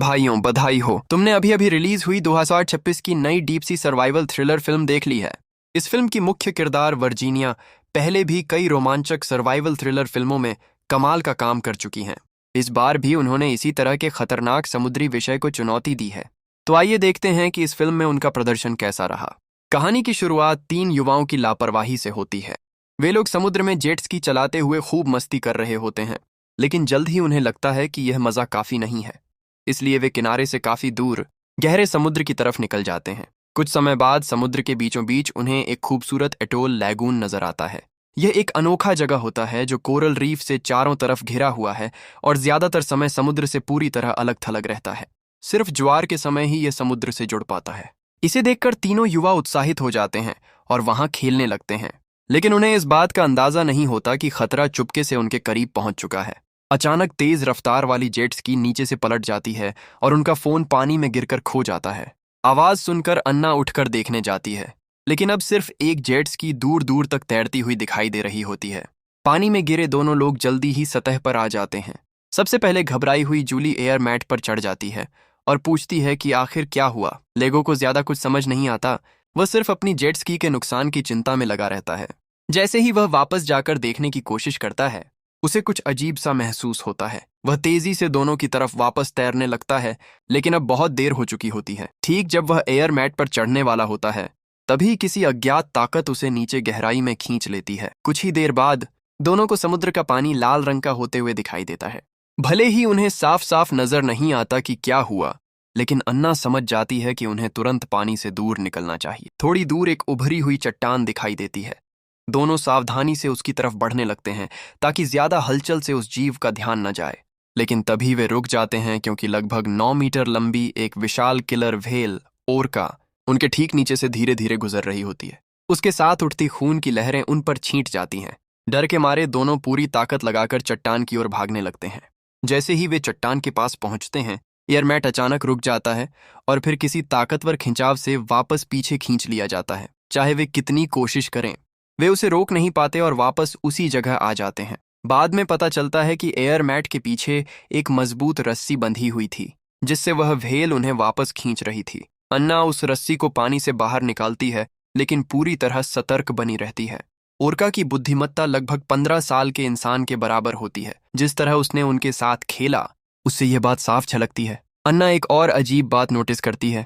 भाइयों बधाई हो, तुमने अभी अभी रिलीज हुई 2026 की नई deep sea survival thriller film देख ली है। इस फिल्म की मुख्य किरदार वर्जीनिया पहले भी कई रोमांचक सर्वाइवल थ्रिलर फिल्मों में कमाल का काम कर चुकी हैं। इस बार भी उन्होंने इसी तरह के खतरनाक समुद्री विषय को चुनौती दी है। तो आइए देखते हैं कि इस फिल्म में उनका प्रदर्शन कैसा रहा। कहानी की शुरुआत 3 युवाओं की लापरवाही से होती है। वे लोग समुद्र में जेट स्की चलाते हुए खूब मस्ती कर रहे होते हैं, लेकिन जल्द ही उन्हें लगता है कि यह मजा काफी नहीं है। इसलिए वे किनारे से काफी दूर गहरे समुद्र की तरफ निकल जाते हैं। कुछ समय बाद समुद्र के बीचों बीच उन्हें एक खूबसूरत एटोल लैगून नजर आता है। यह एक अनोखा जगह होता है जो कोरल रीफ से चारों तरफ घिरा हुआ है और ज्यादातर समय समुद्र से पूरी तरह अलग थलग रहता है। सिर्फ ज्वार के समय ही यह समुद्र से जुड़ पाता है। इसे देखकर तीनों युवा उत्साहित हो जाते हैं और वहां खेलने लगते हैं, लेकिन उन्हें इस बात का अंदाजा नहीं होता कि खतरा चुपके से उनके करीब पहुंच चुका है। अचानक तेज रफ्तार वाली जेट स्की नीचे से पलट जाती है और उनका फोन पानी में गिरकर खो जाता है। आवाज सुनकर अन्ना उठकर देखने जाती है, लेकिन अब सिर्फ एक जेट स्की दूर दूर तक तैरती हुई दिखाई दे रही होती है। पानी में गिरे दोनों लोग जल्दी ही सतह पर आ जाते हैं। सबसे पहले घबराई हुई जूली एयर मैट पर चढ़ जाती है और पूछती है कि आखिर क्या हुआ। लेगो को ज्यादा कुछ समझ नहीं आता, वह सिर्फ अपनी जेट स्की के नुकसान की चिंता में लगा रहता है। जैसे ही वह वापस जाकर देखने की कोशिश करता है, उसे कुछ अजीब सा महसूस होता है। वह तेजी से दोनों की तरफ वापस तैरने लगता है, लेकिन अब बहुत देर हो चुकी होती है। ठीक जब वह एयर मैट पर चढ़ने वाला होता है, तभी किसी अज्ञात ताकत उसे नीचे गहराई में खींच लेती है। कुछ ही देर बाद दोनों को समुद्र का पानी लाल रंग का होते हुए दिखाई देता है। भले ही उन्हें साफ साफ नजर नहीं आता कि क्या हुआ, लेकिन अन्ना समझ जाती है कि उन्हें तुरंत पानी से दूर निकलना चाहिए। थोड़ी दूर एक उभरी हुई चट्टान दिखाई देती है। दोनों सावधानी से उसकी तरफ बढ़ने लगते हैं ताकि ज्यादा हलचल से उस जीव का ध्यान न जाए, लेकिन तभी वे रुक जाते हैं क्योंकि लगभग 9 मीटर लंबी एक विशाल किलर व्हेल ओरका उनके ठीक नीचे से धीरे धीरे गुजर रही होती है। उसके साथ उठती खून की लहरें उन पर छींट जाती हैं। डर के मारे दोनों पूरी ताकत लगाकर चट्टान की ओर भागने लगते हैं। जैसे ही वे चट्टान के पास पहुंचते हैं, एयरमैट अचानक रुक जाता है और फिर किसी ताकतवर खिंचाव से वापस पीछे खींच लिया जाता है। चाहे वे कितनी कोशिश करें, वे उसे रोक नहीं पाते और वापस उसी जगह आ जाते हैं। बाद में पता चलता है कि एयर मैट के पीछे एक मजबूत रस्सी बंधी हुई थी, जिससे वह व्हेल उन्हें वापस खींच रही थी। अन्ना उस रस्सी को पानी से बाहर निकालती है, लेकिन पूरी तरह सतर्क बनी रहती है। ओरका की बुद्धिमत्ता लगभग 15 साल के इंसान के बराबर होती है। जिस तरह उसने उनके साथ खेला, उससे यह बात साफ झलकती है। अन्ना एक और अजीब बात नोटिस करती है।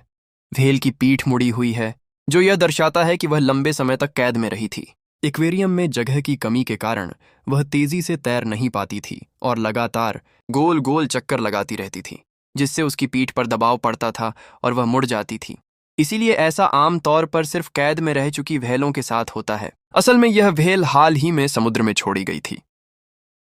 व्हेल की पीठ मुड़ी हुई है, जो यह दर्शाता है कि वह लंबे समय तक कैद में रही थी। एक्वेरियम में जगह की कमी के कारण वह तेजी से तैर नहीं पाती थी और लगातार गोल गोल चक्कर लगाती रहती थी, जिससे उसकी पीठ पर दबाव पड़ता था और वह मुड़ जाती थी। इसीलिए ऐसा आम तौर पर सिर्फ कैद में रह चुकी व्हेलों के साथ होता है। असल में यह व्हेल हाल ही में समुद्र में छोड़ी गई थी।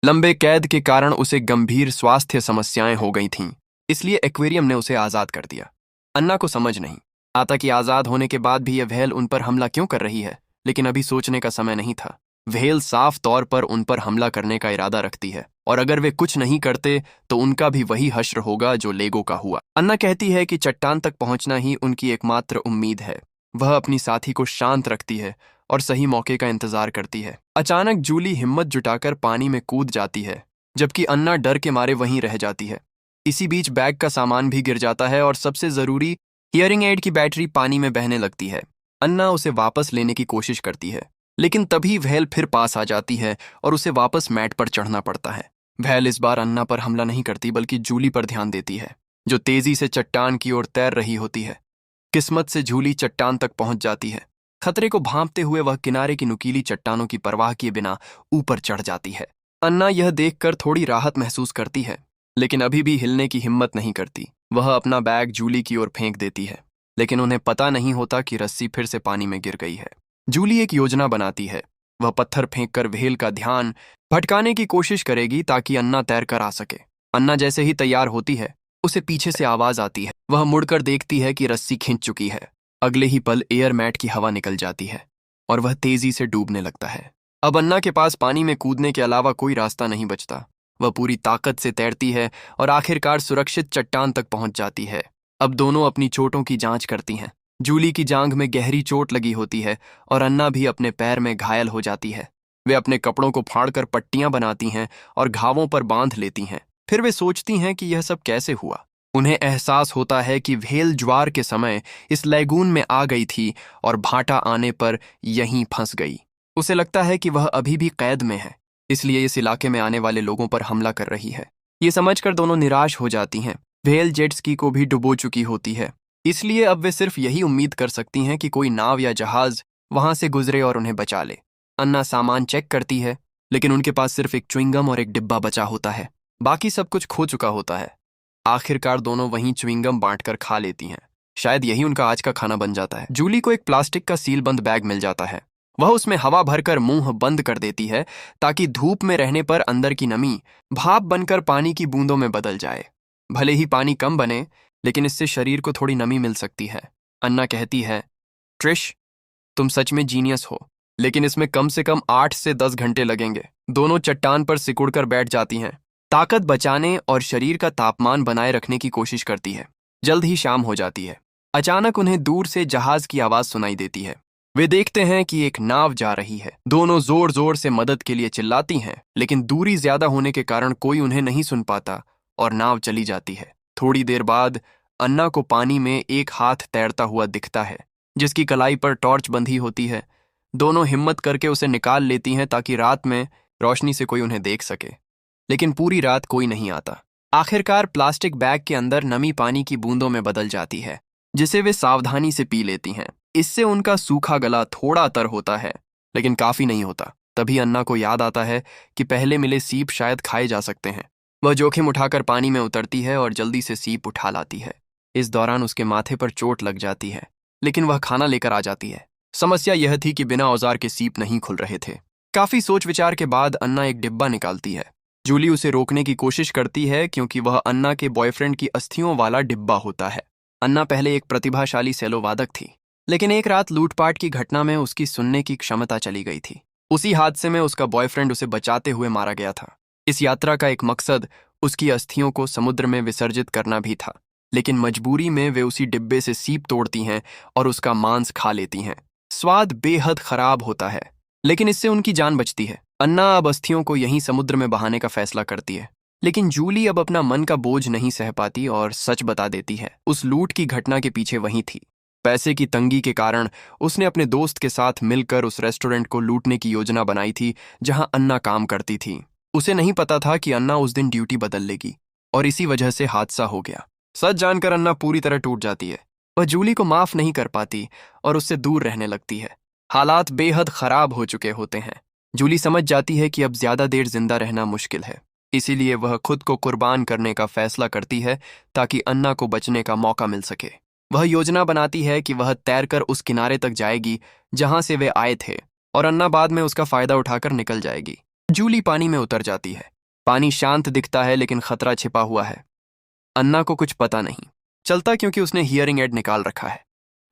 लंबे कैद के कारण उसे गंभीर स्वास्थ्य समस्याएं हो गई थीं, इसलिए एक्वेरियम ने उसे आजाद कर दिया। अन्ना को समझ नहीं आता कि आजाद होने के बाद भी यह व्हेल उन पर हमला क्यों कर रही है, लेकिन अभी सोचने का समय नहीं था। व्हेल साफ तौर पर उन पर हमला करने का इरादा रखती है, और अगर वे कुछ नहीं करते तो उनका भी वही हश्र होगा जो लेगो का हुआ। अन्ना कहती है कि चट्टान तक पहुंचना ही उनकी एकमात्र उम्मीद है। वह अपनी साथी को शांत रखती है और सही मौके का इंतजार करती है। अचानक जूली हिम्मत जुटाकर पानी में कूद जाती है, जबकि अन्ना डर के मारे वहीं रह जाती है। इसी बीच बैग का सामान भी गिर जाता है और सबसे जरूरी हियरिंग एड की बैटरी पानी में बहने लगती है। अन्ना उसे वापस लेने की कोशिश करती है, लेकिन तभी व्हेल फिर पास आ जाती है और उसे वापस मैट पर चढ़ना पड़ता है। व्हेल इस बार अन्ना पर हमला नहीं करती, बल्कि जूली पर ध्यान देती है, जो तेजी से चट्टान की ओर तैर रही होती है। किस्मत से जूली चट्टान तक पहुंच जाती है। खतरे को भांपते हुए वह किनारे की नुकीली चट्टानों की परवाह किए बिना ऊपर चढ़ जाती है। अन्ना यह देखकर थोड़ी राहत महसूस करती है, लेकिन अभी भी हिलने की हिम्मत नहीं करती। वह अपना बैग जूली की ओर फेंक देती है, लेकिन उन्हें पता नहीं होता कि रस्सी फिर से पानी में गिर गई है। जूली एक योजना बनाती है। वह पत्थर फेंककर व्हेल का ध्यान भटकाने की कोशिश करेगी ताकि अन्ना तैर कर आ सके। अन्ना जैसे ही तैयार होती है, उसे पीछे से आवाज आती है। वह मुड़कर देखती है कि रस्सी खिंच चुकी है। अगले ही पल एयर मैट की हवा निकल जाती है और वह तेजी से डूबने लगता है। अब अन्ना के पास पानी में कूदने के अलावा कोई रास्ता नहीं बचता। वह पूरी ताकत से तैरती है और आखिरकार सुरक्षित चट्टान तक पहुंच जाती है। अब दोनों अपनी चोटों की जांच करती हैं। जूली की जांघ में गहरी चोट लगी होती है और अन्ना भी अपने पैर में घायल हो जाती है। वे अपने कपड़ों को फाड़कर पट्टियां बनाती हैं और घावों पर बांध लेती हैं। फिर वे सोचती हैं कि यह सब कैसे हुआ। उन्हें एहसास होता है कि व्हेल ज्वार के समय इस लैगून में आ गई थी और भाटा आने पर यहीं फंस गई। उसे लगता है कि वह अभी भी कैद में है, इसलिए इस इलाके में आने वाले लोगों पर हमला कर रही है। ये समझकर दोनों निराश हो जाती हैं। व्हेल जेट स्की को भी डुबो चुकी होती है, इसलिए अब वे सिर्फ यही उम्मीद कर सकती हैं कि कोई नाव या जहाज वहां से गुजरे और उन्हें बचा ले। अन्ना सामान चेक करती है, लेकिन उनके पास सिर्फ एक च्युइंगम और एक डिब्बा बचा होता है। बाकी सब कुछ खो चुका होता है। आखिरकार दोनों वहीं च्युइंगम बांटकर खा लेती हैं। शायद यही उनका आज का खाना बन जाता है। जूली को एक प्लास्टिक का सीलबंद बैग मिल जाता है। वह उसमें हवा भरकर मुंह बंद कर देती है ताकि धूप में रहने पर अंदर की नमी भाप बनकर पानी की बूंदों में बदल जाए। भले ही पानी कम बने, लेकिन इससे शरीर को थोड़ी नमी मिल सकती है। अन्ना कहती है, ट्रिश, तुम सच में जीनियस हो, लेकिन इसमें कम से कम 8 से 10 घंटे लगेंगे। दोनों चट्टान पर सिकुड़कर बैठ जाती हैं, ताकत बचाने और शरीर का तापमान बनाए रखने की कोशिश करती है। जल्द ही शाम हो जाती है। अचानक उन्हें दूर से जहाज की आवाज सुनाई देती है। वे देखते हैं कि एक नाव जा रही है। दोनों जोर जोर से मदद के लिए चिल्लाती हैं, लेकिन दूरी ज्यादा होने के कारण कोई उन्हें नहीं सुन पाता और नाव चली जाती है। थोड़ी देर बाद अन्ना को पानी में एक हाथ तैरता हुआ दिखता है, जिसकी कलाई पर टॉर्च बंधी होती है। दोनों हिम्मत करके उसे निकाल लेती हैं ताकि रात में रोशनी से कोई उन्हें देख सके, लेकिन पूरी रात कोई नहीं आता। आखिरकार प्लास्टिक बैग के अंदर नमी पानी की बूंदों में बदल जाती है, जिसे वे सावधानी से पी लेती हैं। इससे उनका सूखा गला थोड़ा तर होता है, लेकिन काफी नहीं होता। तभी अन्ना को याद आता है कि पहले मिले सीप शायद खाए जा सकते हैं। वह जोखिम उठाकर पानी में उतरती है और जल्दी से सीप उठा लाती है। इस दौरान उसके माथे पर चोट लग जाती है, लेकिन वह खाना लेकर आ जाती है। समस्या यह थी कि बिना औजार के सीप नहीं खुल रहे थे। काफी सोच विचार के बाद अन्ना एक डिब्बा निकालती है। जूली उसे रोकने की कोशिश करती है, क्योंकि वह अन्ना के बॉयफ्रेंड की अस्थियों वाला डिब्बा होता है। अन्ना पहले एक प्रतिभाशाली सेलो वादक थी, लेकिन एक रात लूटपाट की घटना में उसकी सुनने की क्षमता चली गई थी। उसी हादसे में उसका बॉयफ्रेंड उसे बचाते हुए मारा गया था। इस यात्रा का एक मकसद उसकी अस्थियों को समुद्र में विसर्जित करना भी था, लेकिन मजबूरी में वे उसी डिब्बे से सीप तोड़ती हैं और उसका मांस खा लेती हैं। स्वाद बेहद खराब होता है, लेकिन इससे उनकी जान बचती है। अन्ना अब अस्थियों को यहीं समुद्र में बहाने का फैसला करती है, लेकिन जूली अब अपना मन का बोझ नहीं सह पाती और सच बता देती है। उस लूट की घटना के पीछे वही थी। पैसे की तंगी के कारण उसने अपने दोस्त के साथ मिलकर उस रेस्टोरेंट को लूटने की योजना बनाई थी जहां अन्ना काम करती थी। उसे नहीं पता था कि अन्ना उस दिन ड्यूटी बदल लेगी और इसी वजह से हादसा हो गया। सच जानकर अन्ना पूरी तरह टूट जाती है। वह जूली को माफ नहीं कर पाती और उससे दूर रहने लगती है। हालात बेहद खराब हो चुके होते हैं। जूली समझ जाती है कि अब ज्यादा देर जिंदा रहना मुश्किल है, इसीलिए वह खुद को कुर्बान करने का फैसला करती है ताकि अन्ना को बचने का मौका मिल सके। वह योजना बनाती है कि वह तैरकर उस किनारे तक जाएगी जहां से वे आए थे, और अन्ना बाद में उसका फायदा उठाकर निकल जाएगी। जूली पानी में उतर जाती है। पानी शांत दिखता है, लेकिन खतरा छिपा हुआ है। अन्ना को कुछ पता नहीं चलता, क्योंकि उसने हियरिंग एड निकाल रखा है।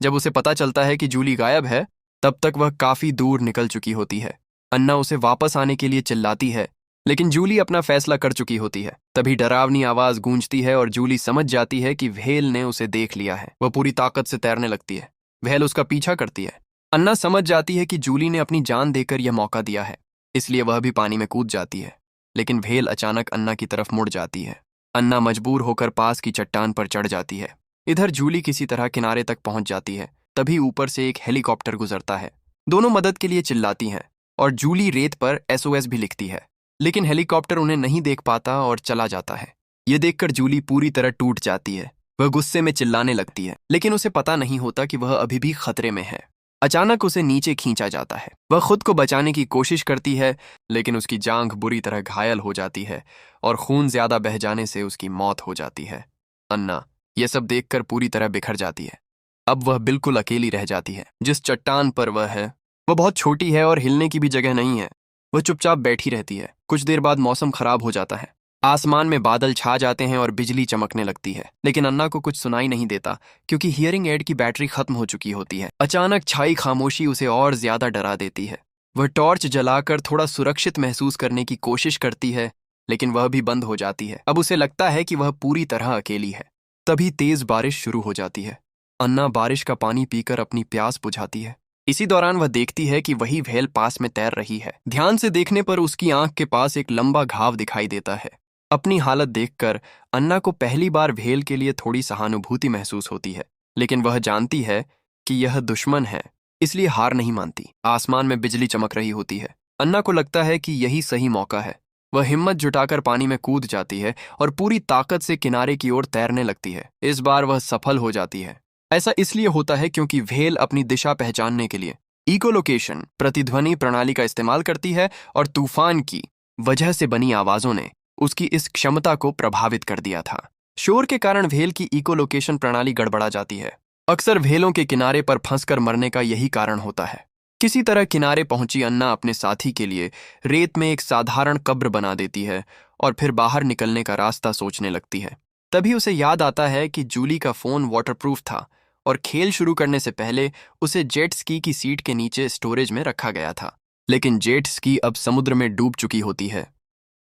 जब उसे पता चलता है कि जूली गायब है, तब तक वह काफी दूर निकल चुकी होती है। अन्ना उसे वापस आने के लिए चिल्लाती है, लेकिन जूली अपना फैसला कर चुकी होती है। तभी डरावनी आवाज गूंजती है और जूली समझ जाती है कि व्हेल ने उसे देख लिया है। वह पूरी ताकत से तैरने लगती है। व्हेल उसका पीछा करती है। अन्ना समझ जाती है कि जूली ने अपनी जान देकर यह मौका दिया है, इसलिए वह भी पानी में कूद जाती है, लेकिन व्हेल अचानक अन्ना की तरफ मुड़ जाती है। अन्ना मजबूर होकर पास की चट्टान पर चढ़ जाती है। इधर जूली किसी तरह किनारे तक पहुंच जाती है। तभी ऊपर से एक हेलीकॉप्टर गुजरता है। दोनों मदद के लिए चिल्लाती हैं और जूली रेत पर SOS भी लिखती है, लेकिन हेलीकॉप्टर उन्हें नहीं देख पाता और चला जाता है। ये देखकर जूली पूरी तरह टूट जाती है। वह गुस्से में चिल्लाने लगती है, लेकिन उसे पता नहीं होता कि वह अभी भी खतरे में है। अचानक उसे नीचे खींचा जाता है। वह खुद को बचाने की कोशिश करती है, लेकिन उसकी जांघ बुरी तरह घायल हो जाती है और खून ज्यादा बह जाने से उसकी मौत हो जाती है। अन्ना यह सब देखकर पूरी तरह बिखर जाती है। अब वह बिल्कुल अकेली रह जाती है। जिस चट्टान पर वह है, वह बहुत छोटी है और हिलने की भी जगह नहीं है। वह चुपचाप बैठी रहती है। कुछ देर बाद मौसम खराब हो जाता है। आसमान में बादल छा जाते हैं और बिजली चमकने लगती है, लेकिन अन्ना को कुछ सुनाई नहीं देता, क्योंकि हियरिंग एड की बैटरी खत्म हो चुकी होती है। अचानक छाई खामोशी उसे और ज्यादा डरा देती है। वह टॉर्च जलाकर थोड़ा सुरक्षित महसूस करने की कोशिश करती है, लेकिन वह भी बंद हो जाती है। अब उसे लगता है कि वह पूरी तरह अकेली है। तभी तेज बारिश शुरू हो जाती है। अन्ना बारिश का पानी पीकर अपनी प्यास बुझाती है। इसी दौरान वह देखती है कि वही व्हेल पास में तैर रही है। ध्यान से देखने पर उसकी आंख के पास एक लंबा घाव दिखाई देता है। अपनी हालत देखकर अन्ना को पहली बार भेल के लिए थोड़ी सहानुभूति महसूस होती है, लेकिन वह जानती है कि यह दुश्मन है, इसलिए हार नहीं मानती। आसमान में बिजली चमक रही होती है। अन्ना को लगता है कि यही सही मौका है। वह हिम्मत जुटाकर पानी में कूद जाती है और पूरी ताकत से किनारे की ओर तैरने लगती है। इस बार वह सफल हो जाती है। ऐसा इसलिए होता है क्योंकि व्हेल अपनी दिशा पहचानने के लिए इकोलोकेशन प्रतिध्वनि प्रणाली का इस्तेमाल करती है और तूफान की वजह से बनी आवाजों ने उसकी इस क्षमता को प्रभावित कर दिया था। शोर के कारण व्हेल की इकोलोकेशन प्रणाली गड़बड़ा जाती है। अक्सर व्हेलों के किनारे पर फंसकर मरने का यही कारण होता है। किसी तरह किनारे पहुंची अन्ना अपने साथी के लिए रेत में एक साधारण कब्र बना देती है और फिर बाहर निकलने का रास्ता सोचने लगती है। तभी उसे याद आता है कि जूली का फोन वाटरप्रूफ था और खेल शुरू करने से पहले उसे जेट स्की की सीट के नीचे स्टोरेज में रखा गया था। लेकिन जेट स्की अब समुद्र में डूब चुकी होती है।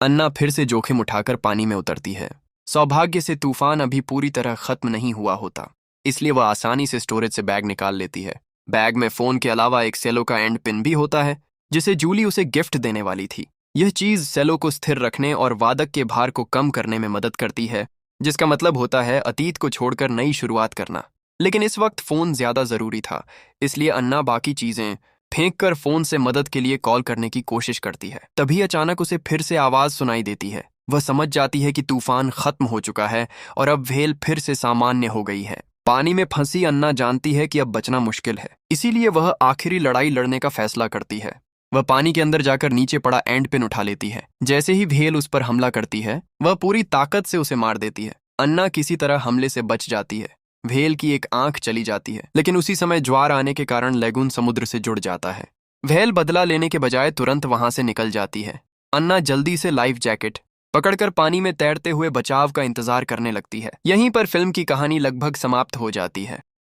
अन्ना फिर से जोखिम उठाकर पानी में उतरती है। सौभाग्य से तूफान अभी पूरी तरह खत्म नहीं हुआ होता, इसलिए वह आसानी से स्टोरेज से बैग निकाल लेती है। बैग में फोन के अलावा एक सेलो का एंड पिन भी होता है, जिसे जूली उसे गिफ्ट देने वाली थी। यह चीज सेलो को स्थिर रखने और वादक के भार को कम करने में मदद करती है, जिसका मतलब होता है अतीत को छोड़कर नई शुरुआत करना। लेकिन इस वक्त फोन ज्यादा जरूरी था, इसलिए अन्ना बाकी चीजें फेंककर फोन से मदद के लिए कॉल करने की कोशिश करती है। तभी अचानक उसे फिर से आवाज सुनाई देती है। वह समझ जाती है कि तूफान खत्म हो चुका है और अब व्हेल फिर से सामान्य हो गई है। पानी में फंसी अन्ना जानती है कि अब बचना मुश्किल है, इसीलिए वह आखिरी लड़ाई लड़ने का फैसला करती है। वह पानी के अंदर जाकर नीचे पड़ा एंड पिन उठा लेती है। जैसे ही व्हेल उस पर हमला करती है, वह पूरी ताकत से उसे मार देती है। अन्ना किसी तरह हमले से बच जाती है। व्हेल की एक आंख चली जाती है, लेकिन उसी समय ज्वार आने के कारण लेगून समुद्र से जुड़ जाता है। व्हेल बदला लेने के बजाय तुरंत वहां से निकल जाती है। अन्ना जल्दी से लाइफ जैकेट पकड़कर पानी में तैरते हुए बचाव का इंतजार करने लगती है। यहीं पर फिल्म की कहानी लगभग समाप्त हो जाती है।